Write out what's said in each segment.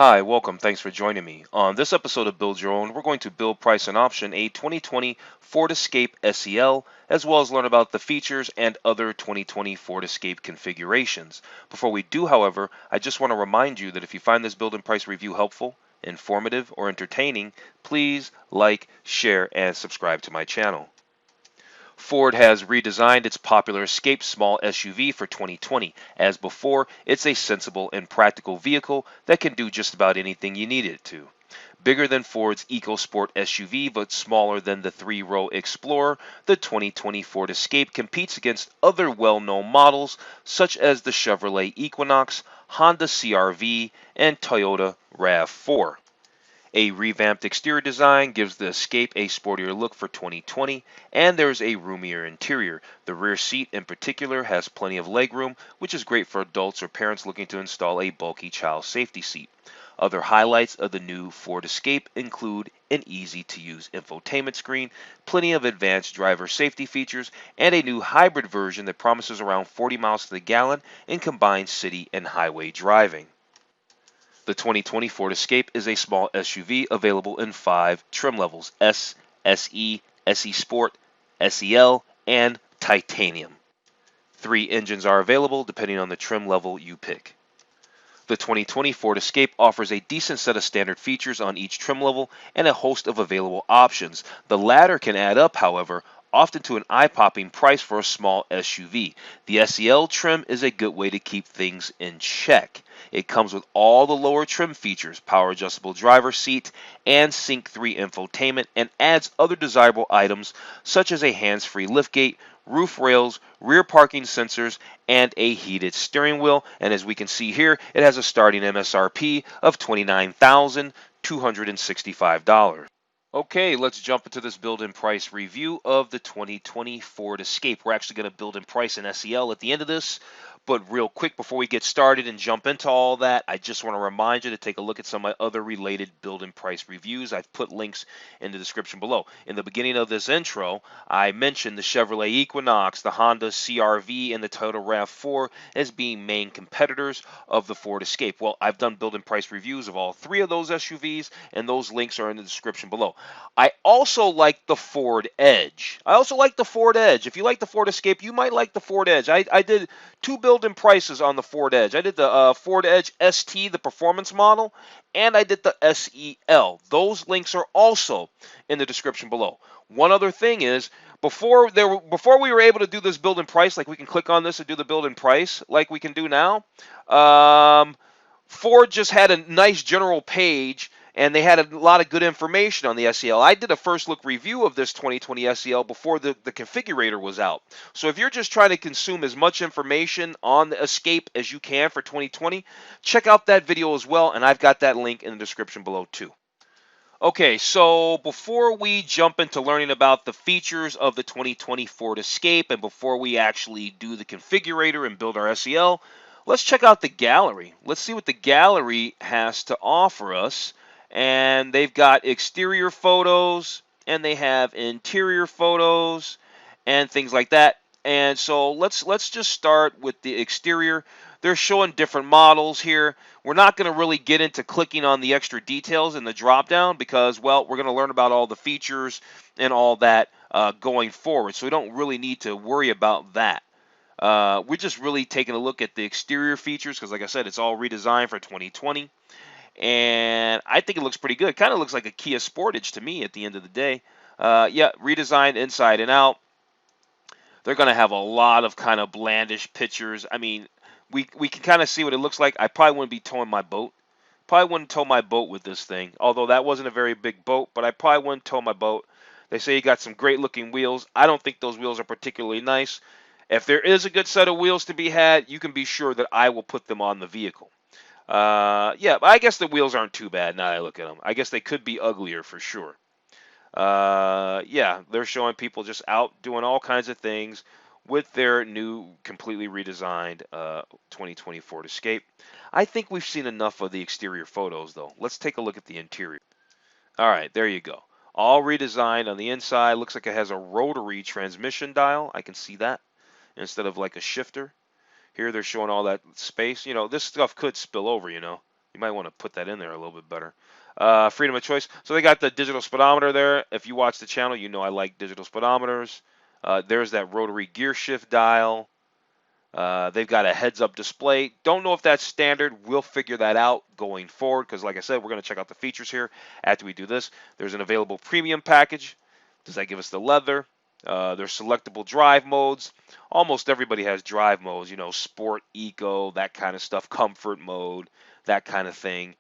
Hi, welcome. Thanks for joining me. On this episode of Build Your Own, we're going to build, price, and option a 2020 Ford Escape SEL, as well as learn about the features and other 2020 Ford Escape configurations. Before we do, however, I just want to remind you that if you find this build and price review helpful, informative, or entertaining, please like, share, and subscribe to my channel. Ford has redesigned its popular Escape small SUV for 2020. As before, it's a sensible and practical vehicle that can do just about anything you need it to. Bigger than Ford's EcoSport SUV but smaller than the three-row Explorer, the 2020 Ford Escape competes against other well-known models such as the Chevrolet Equinox, Honda CR-V, and Toyota RAV4. A revamped exterior design gives the Escape a sportier look for 2020, and there's a roomier interior. The rear seat in particular has plenty of legroom, which is great for adults or parents looking to install a bulky child safety seat. Other highlights of the new Ford Escape include an easy-to-use infotainment screen, plenty of advanced driver safety features, and a new hybrid version that promises around 40 miles to the gallon in combined city and highway driving. The 2020 Ford Escape is a small SUV available in 5 trim levels: S, SE, SE Sport, SEL, and Titanium. 3 engines are available depending on the trim level you pick. The 2020 Ford Escape offers a decent set of standard features on each trim level and a host of available options. The latter can add up, however, often to an eye-popping price for a small SUV. The SEL trim is a good way to keep things in check. It comes with all the lower trim features, power adjustable driver seat, and Sync 3 infotainment, and adds other desirable items such as a hands-free liftgate, roof rails, rear parking sensors, and a heated steering wheel. And as we can see here, it has a starting MSRP of $29,265. Okay, let's jump into this build and price review of the 2020 Ford Escape. We're actually going to build and price an SEL at the end of this. But real quick, before we get started and jump into all that, I just want to remind you to take a look at some of my other related build and price reviews. I've put links in the description below. In the beginning of this intro, I mentioned the Chevrolet Equinox, the Honda CR-V, and the Toyota RAV4 as being main competitors of the Ford Escape. Well, I've done build and price reviews of all 3 of those SUVs, and those links are in the description below. I also like the Ford Edge. If you like the Ford Escape, you might like the Ford Edge. I did 2 build and prices on the Ford Edge. I did the Ford Edge ST, the performance model, and I did the SEL. Those links are also in the description below. One other thing is, before we were able to do this build and price, like we can click on this and do the build and price like we can do now, Ford just had a nice general page, and they had a lot of good information on the SEL. I did a first look review of this 2020 SEL before the configurator was out. So if you're just trying to consume as much information on the Escape as you can for 2020, check out that video as well, and I've got that link in the description below too. Okay, so before we jump into learning about the features of the 2020 Ford Escape, and before we actually do the configurator and build our SEL, let's check out the gallery. Let's see what the gallery has to offer us. And they've got exterior photos, and they have interior photos, and things like that. And so let's just start with the exterior. They're showing different models here. We're not going to really get into clicking on the extra details in the drop down because, well, we're going to learn about all the features and all that going forward. So we don't really need to worry about that. We're just really taking a look at the exterior features because, like I said, it's all redesigned for 2020. And I think it looks pretty good. Kind of looks like a Kia Sportage to me at the end of the day. Yeah, redesigned inside and out. They're going to have a lot of kind of blandish pictures. I mean, we can kind of see what it looks like. I probably wouldn't be towing my boat. Probably wouldn't tow my boat with this thing. Although that wasn't a very big boat, but I probably wouldn't tow my boat. They say you got some great looking wheels. I don't think those wheels are particularly nice. If there is a good set of wheels to be had, you can be sure that I will put them on the vehicle. Yeah, but I guess the wheels aren't too bad now I look at them. I guess they could be uglier for sure. Yeah, they're showing people just out doing all kinds of things with their new, completely redesigned 2020 Ford Escape. I think we've seen enough of the exterior photos, though. Let's take a look at the interior. All right, there you go. All redesigned on the inside. Looks like it has a rotary transmission dial. I can see that instead of like a shifter. Here they're showing all that space. You know, this stuff could spill over, you know. You might want to put that in there a little bit better. Freedom of choice. So they got the digital speedometer there. If you watch the channel, you know I like digital speedometers. There's that rotary gear shift dial. They've got a heads-up display. Don't know if that's standard. We'll figure that out going forward because, like I said, we're going to check out the features here after we do this. There's an available premium package. Does that give us the leather? There's selectable drive modes. Almost everybody has drive modes, you know, sport, eco, that kind of stuff, comfort mode, that kind of thing.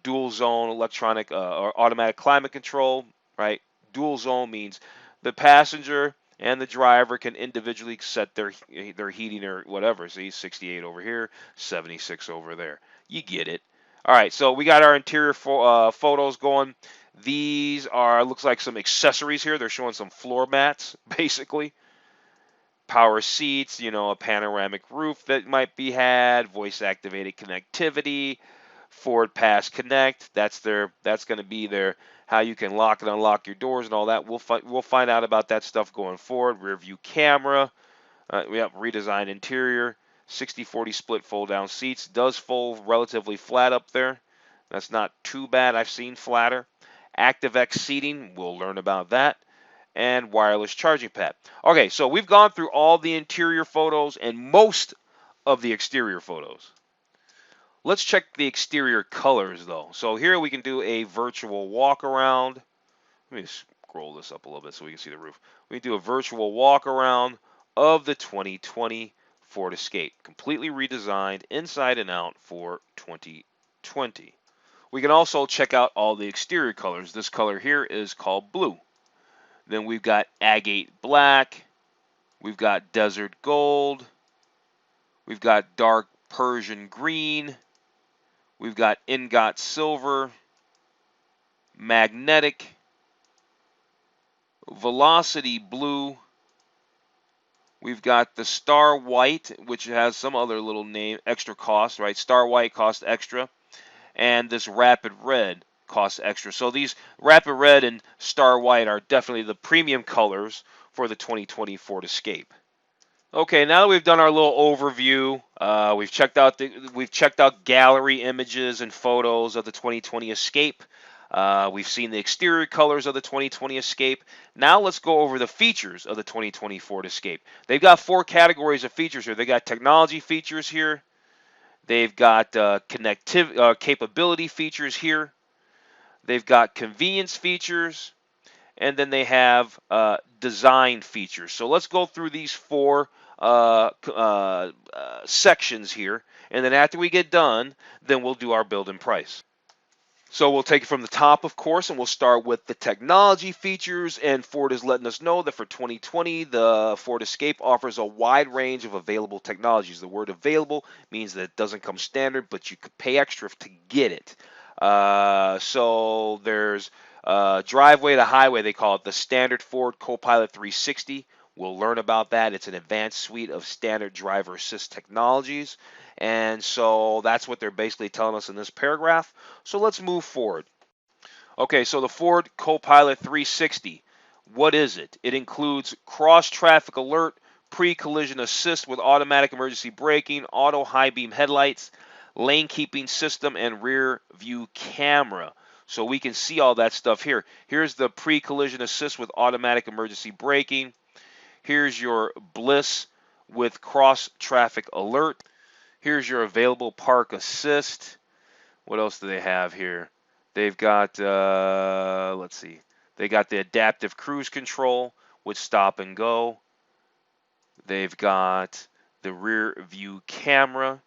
Dual zone electronic or automatic climate control, right? Dual zone means the passenger and the driver can individually set their heating or whatever. See, 68 over here, 76 over there. You get it. All right, so we got our interior photos going. These are, looks like some accessories here. They're showing some floor mats, basically. Power seats, you know, a panoramic roof that might be had, voice-activated connectivity, Ford Pass Connect. That's going to be their how you can lock and unlock your doors and all that. We'll find out about that stuff going forward. Rear view camera. We have redesigned interior. 60-40 split fold down seats. Does fold relatively flat up there. That's not too bad. I've seen flatter. ActiveX seating. We'll learn about that. And wireless charging pad. Okay, so we've gone through all the interior photos and most of the exterior photos. Let's check the exterior colors though. So here we can do a virtual walk around. Let me scroll this up a little bit so we can see the roof. We can do a virtual walk around of the 2020 Ford Escape, completely redesigned inside and out for 2020. We can also check out all the exterior colors. This color here is called blue. Then we've got agate black. We've got desert gold. We've got dark Persian green. We've got ingot silver, magnetic, velocity blue. We've got the star white, which has some other little name, extra cost, right? Star white costs extra. And this rapid red costs extra. So these rapid red and star white are definitely the premium colors for the 2020 Ford Escape. Okay, now that we've done our little overview, we've checked out gallery images and photos of the 2020 Escape. We've seen the exterior colors of the 2020 Escape. Now let's go over the features of the 2020 Ford Escape. They've got 4 categories of features here. They got technology features here. They've got capability features here. They've got convenience features. And then they have design features. So let's go through these 4 sections here, and then after we get done, then we'll do our build and price. So we'll take it from the top, of course, and we'll start with the technology features, and Ford is letting us know that for 2020, the Ford Escape offers a wide range of available technologies. The word available means that it doesn't come standard, but you could pay extra to get it. So there's driveway to highway, they call it the standard Ford Copilot 360. We'll learn about that. It's an advanced suite of standard driver assist technologies. And so that's what they're basically telling us in this paragraph. So let's move forward. Okay, so the Ford Copilot 360, what is it? It includes cross-traffic alert, pre-collision assist with automatic emergency braking, auto high beam headlights, lane keeping system, and rear view camera. So we can see all that stuff here. Here's the pre-collision assist with automatic emergency braking. Here's your bliss with cross-traffic alert. Here's your available park assist. What else do they have here? They've got, let's see. They got the adaptive cruise control with stop and go. They've got the rear view camera.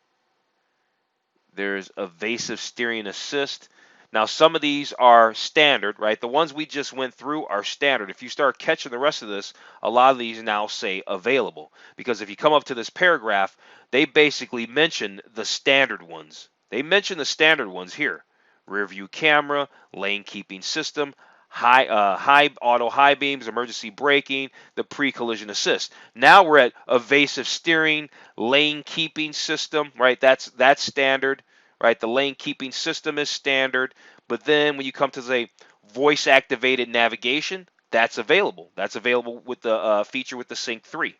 There's evasive steering assist. Now, some of these are standard, right? The ones we just went through are standard. If you start catching the rest of this, a lot of these now say available. Because if you come up to this paragraph, they basically mention the standard ones. They mention the standard ones here. Rear view camera, lane keeping system, auto high beams, emergency braking, the pre-collision assist. Now we're at evasive steering, lane keeping system, right? That's standard. Right, the lane keeping system is standard, but then when you come to say voice activated navigation, that's available. That's available with the feature with the Sync 3,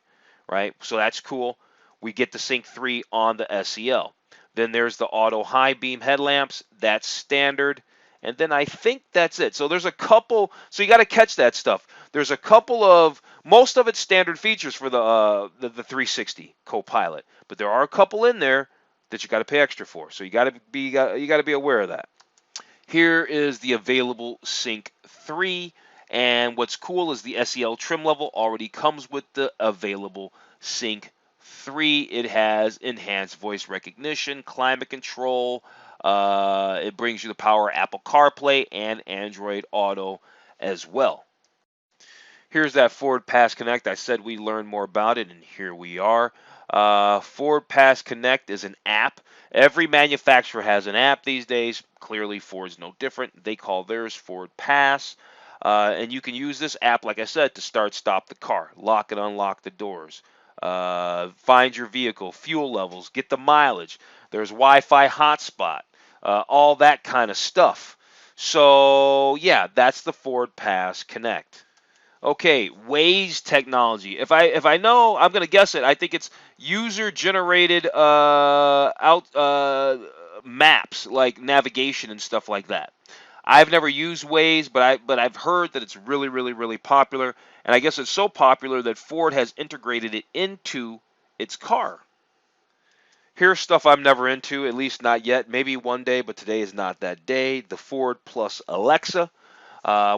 right? So that's cool. We get the Sync 3 on the SEL. Then there's the auto high beam headlamps. That's standard. And then I think that's it. So there's a couple. So you got to catch that stuff. There's a couple of, most of it's standard features for the 360 Copilot, but there are a couple in there that you got to pay extra for. So you got to be aware of that. Here is the available Sync 3, and what's cool is the SEL trim level already comes with the available Sync 3. It has enhanced voice recognition, climate control. It brings you the power of Apple CarPlay and Android Auto as well. Here's that Ford Pass Connect. I said we learn more about it, and here we are. Ford Pass Connect is an app. Every manufacturer has an app these days. Clearly, Ford's no different. They call theirs Ford Pass. And you can use this app, like I said, to start, stop the car, lock and unlock the doors, find your vehicle, fuel levels, get the mileage. There's Wi-Fi hotspot, all that kind of stuff. So, yeah, that's the Ford Pass Connect. Okay, Waze technology. If I know, I'm gonna guess it. I think it's user generated maps, like navigation and stuff like that. I've never used Waze, but I've heard that it's really popular, and I guess it's so popular that Ford has integrated it into its car. Here's stuff I'm never into, at least not yet. Maybe one day, but today is not that day. The Ford Plus Alexa.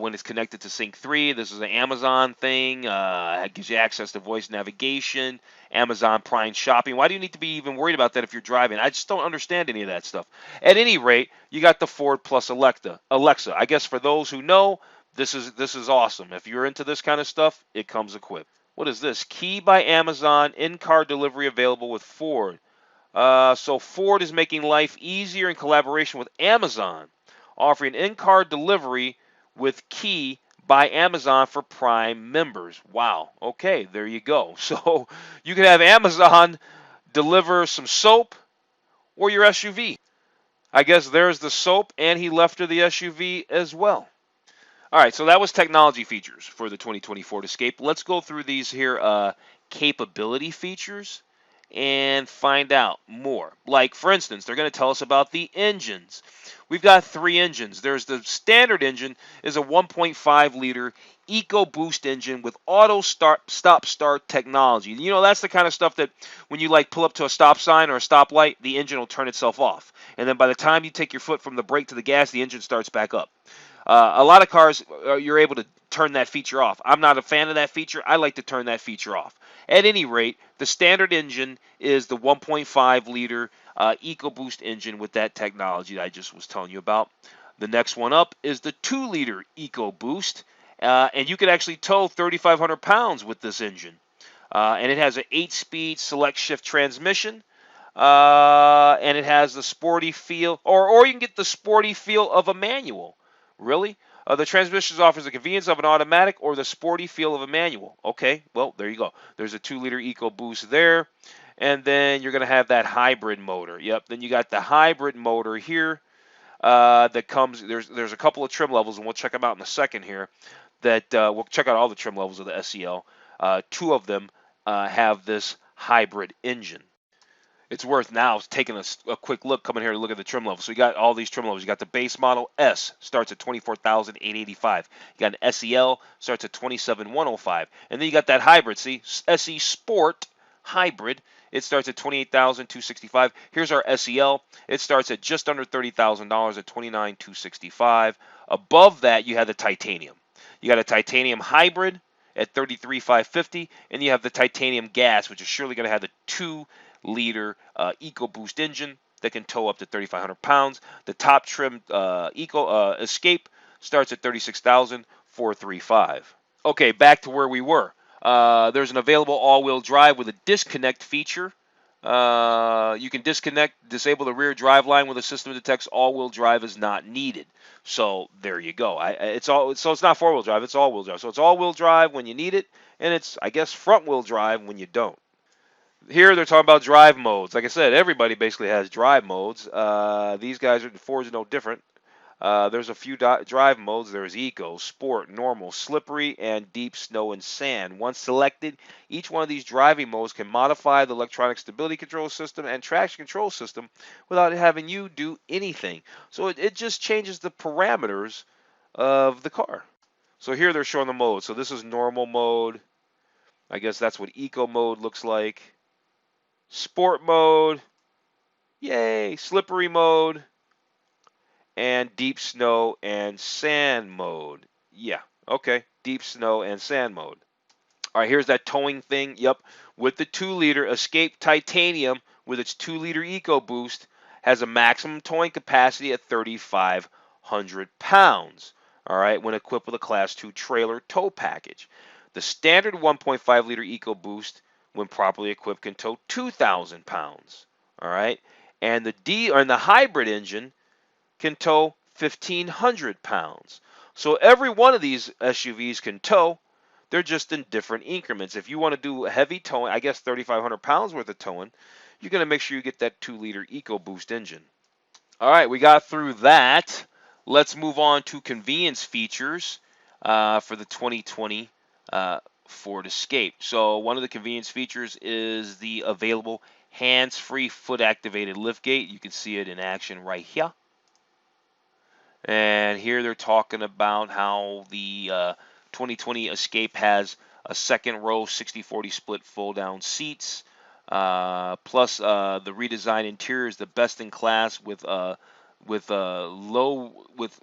When it's connected to Sync 3, this is an Amazon thing. It gives you access to voice navigation, Amazon Prime shopping. Why do you need to be even worried about that if you're driving? I just don't understand any of that stuff. At any rate, you got the Ford Plus Alexa. I guess for those who know, this is awesome. If you're into this kind of stuff, it comes equipped. What is this? Key by Amazon, in-car delivery available with Ford. So Ford is making life easier in collaboration with Amazon, offering in-car delivery with Key by Amazon for Prime members. Wow. Okay, there you go. So you can have Amazon deliver some soap or your SUV. I guess there's the soap, and he left her the SUV as well. All right, so that was technology features for the 2020 Ford Escape. Let's go through these here capability features and find out more. Like, for instance, they're going to tell us about the engines. We've got 3 engines. There's the standard engine is a 1.5 liter EcoBoost engine with auto stop start technology. You know, that's the kind of stuff that when you like pull up to a stop sign or a stoplight, the engine will turn itself off. And then by the time you take your foot from the brake to the gas, the engine starts back up. A lot of cars, you're able to turn that feature off. I'm not a fan of that feature. I like to turn that feature off. At any rate, the standard engine is the 1.5 liter EcoBoost engine with that technology that I just was telling you about. The next one up is the 2 liter EcoBoost, and you can actually tow 3,500 pounds with this engine. And it has an 8-speed select shift transmission. And it has the sporty feel, or you can get the sporty feel of a manual. Really? The transmission offers the convenience of an automatic or the sporty feel of a manual. Okay, well, there you go. There's a 2 liter EcoBoost there. And then you're going to have that hybrid motor. Yep, then you got the hybrid motor here that comes. There's a couple of trim levels, and we'll check them out in a second here. That we'll check out all the trim levels of the SEL. 2 of them have this hybrid engine. It's worth now taking a quick look, coming here to look at the trim levels. So you got all these trim levels. You got the base model S, starts at $24,885. You got an SEL, starts at $27,105. And then you got that hybrid, see, SE Sport Hybrid. It starts at $28,265. Here's our SEL. It starts at just under $30,000 at $29,265. Above that, you have the titanium. You got a titanium hybrid at $33,550, and you have the titanium gas, which is surely going to have the 2 liter EcoBoost engine that can tow up to 3,500 pounds. The top trim Escape starts at $36,435. Okay, back to where we were. There's an available all-wheel drive with a disconnect feature. You can disable the rear drive line when the system detects all-wheel drive is not needed. So there you go. It's not four-wheel drive, it's all-wheel drive. So it's all-wheel drive when you need it, and it's, I guess, front-wheel drive when you don't. Here they're talking about drive modes. Like I said, everybody basically has drive modes. These guys Ford's no different. There's a few drive modes. There's Eco, Sport, Normal, Slippery, and Deep Snow and Sand. Once selected, each one of these driving modes can modify the electronic stability control system and traction control system without having you do anything. So it just changes the parameters of the car. So here they're showing the mode. So this is normal mode. I guess that's what Eco mode looks like. Sport mode. Yay. Slippery mode. And deep snow and sand mode. Yeah, okay. Deep snow and sand mode. All right, here's that towing thing. Yep, with the 2-liter Escape Titanium with its 2-liter EcoBoost has a maximum towing capacity at 3,500 pounds. All right, when equipped with a Class 2 trailer tow package. The standard 1.5-liter EcoBoost, when properly equipped, can tow 2,000 pounds. All right, and the hybrid engine can tow 1,500 pounds. So every one of these SUVs can tow. They're just in different increments. If you want to do heavy towing, I guess 3,500 pounds worth of towing, you're going to make sure you get that 2-liter EcoBoost engine. All right, we got through that. Let's move on to convenience features for the 2020 Ford Escape. So one of the convenience features is the available hands-free foot-activated liftgate. You can see it in action right here. And here they're talking about how the 2020 Escape has a second row 60/40 split fold-down seats, plus the redesigned interior is the best in class with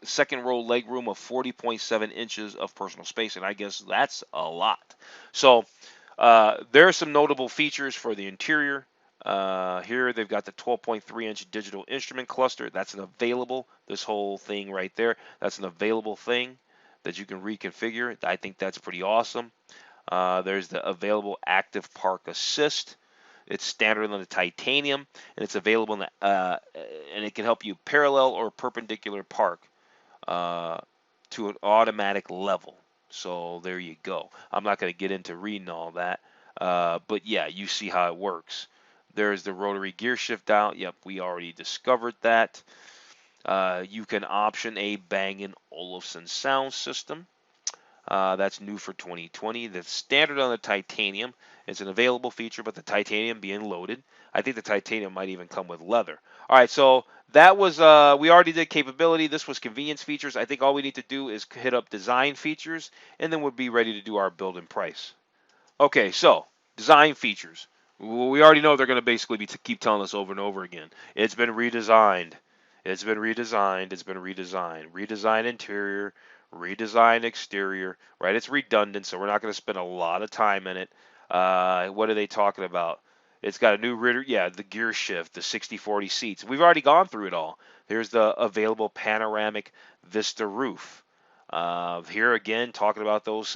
second row leg room of 40.7 inches of personal space, and I guess that's a lot. So there are some notable features for the interior. Here they've got the 12.3-inch digital instrument cluster. That's an available, this whole thing right there, that's an available thing that you can reconfigure. I think that's pretty awesome. There's the available active park assist. It's standard on the titanium, and it's available in the, and it can help you parallel or perpendicular park to an automatic level. So there you go. I'm not going to get into reading all that, but yeah, you see how it works. There's the rotary gear shift out. Yep, we already discovered that. You can option a Bang & Olufsen sound system. That's new for 2020. That's standard on the titanium. It's an available feature, but the titanium being loaded. I think the titanium might even come with leather. All right, so that was, we already did capability. This was convenience features. I think all we need to do is hit up design features, and then we'll be ready to do our build and price. Okay, so design features. We already know they're going to basically keep telling us over and over again. It's been redesigned. It's been redesigned. It's been redesigned. Redesigned interior, redesigned exterior, right? It's redundant, so we're not going to spend a lot of time in it. What are they talking about? It's got a new rear, yeah, the gear shift, the 60/40 seats. We've already gone through it all. Here's the available panoramic Vista roof. Here again, talking about those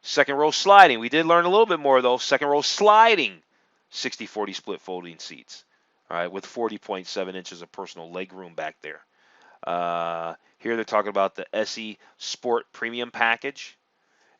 second row sliding. We did learn a little bit more though. Second row sliding 60/40 split folding seats. All right, with 40.7 inches of personal leg room back there. Here they're talking about the SE Sport Premium package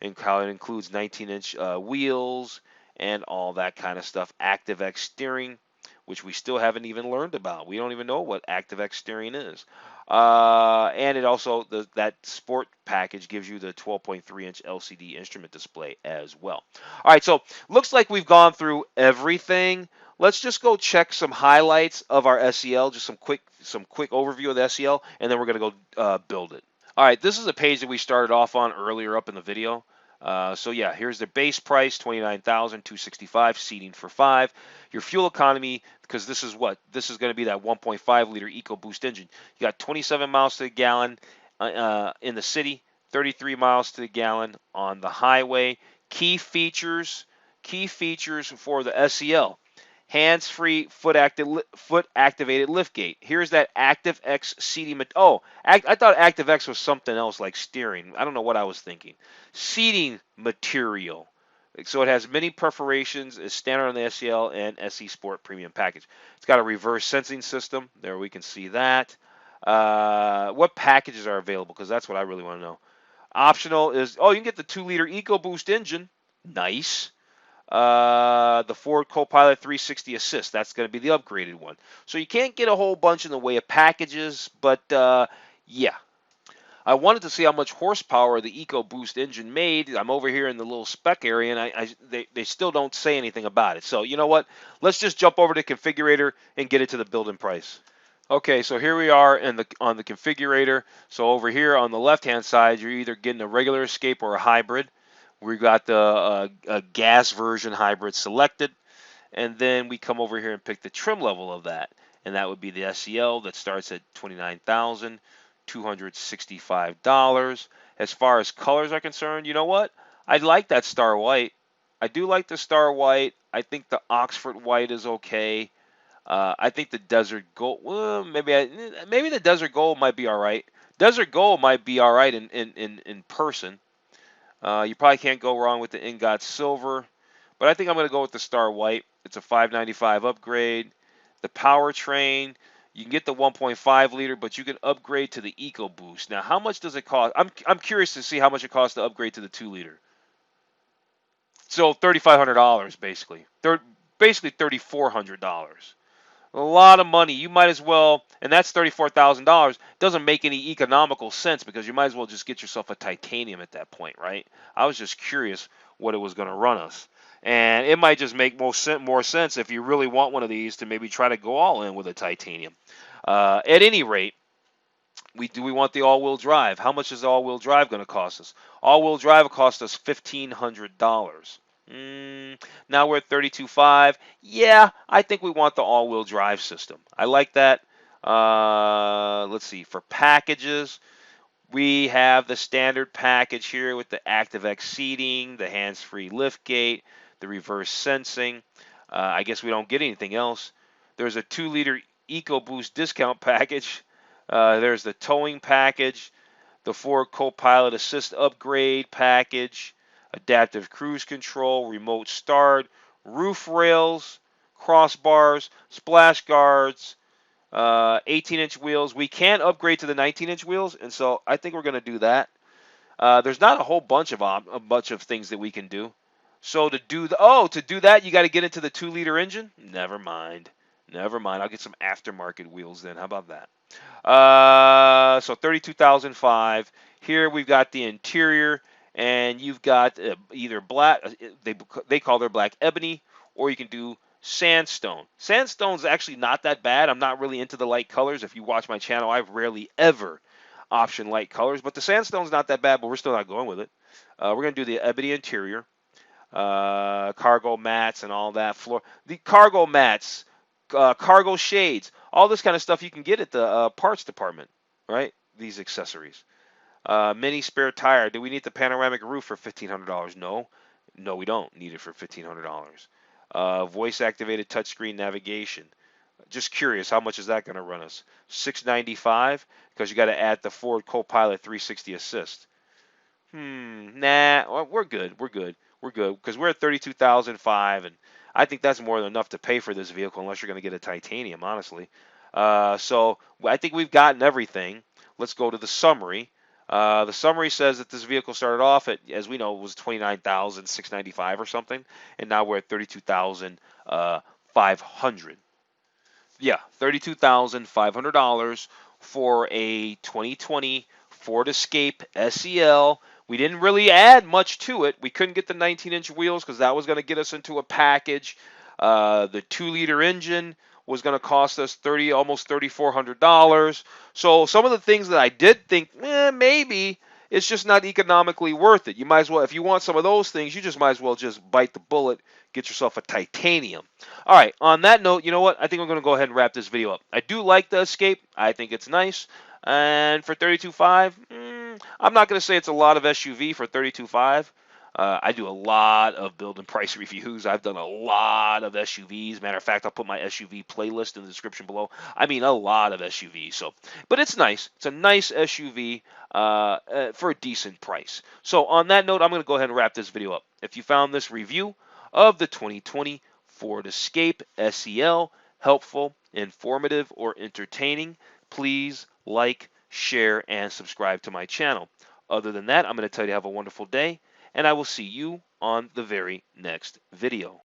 and how it includes 19-inch wheels and all that kind of stuff. ActiveX steering, which we still haven't even learned about. We don't even know what ActiveX steering is. And it also, that Sport package gives you the 12.3-inch LCD instrument display as well. All right, so looks like we've gone through everything. Let's just go check some highlights of our SEL, just some quick overview of the SEL, and then we're going to go build it. All right, this is a page that we started off on earlier up in the video. So yeah, here's the base price, $29,265, seating for 5. Your fuel economy, because this is going to be that 1.5-liter EcoBoost engine. You got 27 miles to the gallon in the city, 33 miles to the gallon on the highway. Key features for the SEL. Hands-free foot-activated liftgate. Here's that ActiveX seating. I thought ActiveX was something else like steering. I don't know what I was thinking. Seating material. So it has many perforations. It's standard on the SEL and SE Sport Premium package. It's got a reverse sensing system. There we can see that. What packages are available? Because that's what I really want to know. Optional is, you can get the 2-liter EcoBoost engine. Nice. The Ford Copilot 360 Assist. That's going to be the upgraded one. So you can't get a whole bunch in the way of packages, but yeah. I wanted to see how much horsepower the EcoBoost engine made. I'm over here in the little spec area, and they still don't say anything about it. So you know what? Let's just jump over to configurator and get it to the build-in price. Okay, so here we are on the configurator. So over here on the left-hand side, you're either getting a regular Escape or a hybrid. We got the a gas version hybrid selected, and then we come over here and pick the trim level of that, and that would be the SEL that starts at $29,265. As far as colors are concerned, you know what? I like that star white. I do like the star white. I think the Oxford white is okay. I think the desert gold. Well, maybe the desert gold might be all right. Desert gold might be all right in person. You probably can't go wrong with the ingot silver, but I think I'm going to go with the star white. It's a 595 upgrade. The powertrain, you can get the 1.5 liter, but you can upgrade to the EcoBoost. Now, how much does it cost? I'm curious to see how much it costs to upgrade to the 2 liter. So $3,500 basically. Basically $3,400. A lot of money. You might as well, and that's $34,000. Doesn't make any economical sense because you might as well just get yourself a titanium at that point, right? I was just curious what it was going to run us. And it might just make more sense if you really want one of these to maybe try to go all in with a titanium. At any rate, we want the all-wheel drive. How much is the all-wheel drive going to cost us? All-wheel drive will cost us $1,500. Now we're at 32.5. Yeah, I think we want the all-wheel drive system. I like that. Let's see. For packages, we have the standard package here with the ActiveX seating, the hands-free liftgate, the reverse sensing. I guess we don't get anything else. There's a 2-liter EcoBoost discount package. There's the towing package, the Ford Copilot Assist upgrade package, adaptive cruise control, remote start, roof rails, crossbars, splash guards, 18-inch wheels. We can upgrade to the 19-inch wheels, and so I think we're going to do that. There's not a whole bunch of things that we can do. So to do that, you got to get into the 2-liter engine. Never mind. I'll get some aftermarket wheels then. How about that? So 32,005. Here we've got the interior, and you've got either black. They call their black ebony, or you can do sandstone. Sandstone's actually not that bad. I'm not really into the light colors. If you watch my channel, I've rarely ever option light colors, but the sandstone's not that bad. But we're still not going with it. We're gonna do the ebony interior, cargo mats, and all that floor. The cargo mats. Cargo shades, all this kind of stuff you can get at the parts department, right? These accessories. Mini spare tire. Do we need the panoramic roof for $1,500? No, we don't need it for $1,500. Voice activated touchscreen navigation. Just curious, how much is that going to run us? $695 because you got to add the Ford Copilot 360 Assist. Nah, we're good because we're at 32,005, and I think that's more than enough to pay for this vehicle unless you're going to get a titanium, honestly. So I think we've gotten everything. Let's go to the summary. The summary says that this vehicle started off at, as we know, it was $29,695 or something, and now we're at $32,500. Yeah, $32,500 for a 2020 Ford Escape SEL. We didn't really add much to it. We couldn't get the 19-inch wheels because that was going to get us into a package. The 2-liter engine was going to cost us almost $3,400. So some of the things that I did think, maybe it's just not economically worth it. You might as well, if you want some of those things, you just might as well just bite the bullet, get yourself a titanium. All right, on that note, you know what? I think I'm going to go ahead and wrap this video up. I do like the Escape. I think it's nice. And for $32,500, I'm not going to say it's a lot of SUV for $32,500. I do a lot of build and price reviews. I've done a lot of SUVs. Matter of fact, I'll put my SUV playlist in the description below. I mean, a lot of SUVs. So, but it's nice. It's a nice SUV for a decent price. So on that note, I'm going to go ahead and wrap this video up. If you found this review of the 2020 Ford Escape SEL helpful, informative, or entertaining, please like, share, and subscribe to my channel. Other than that, I'm going to tell you to have a wonderful day, and I will see you on the very next video.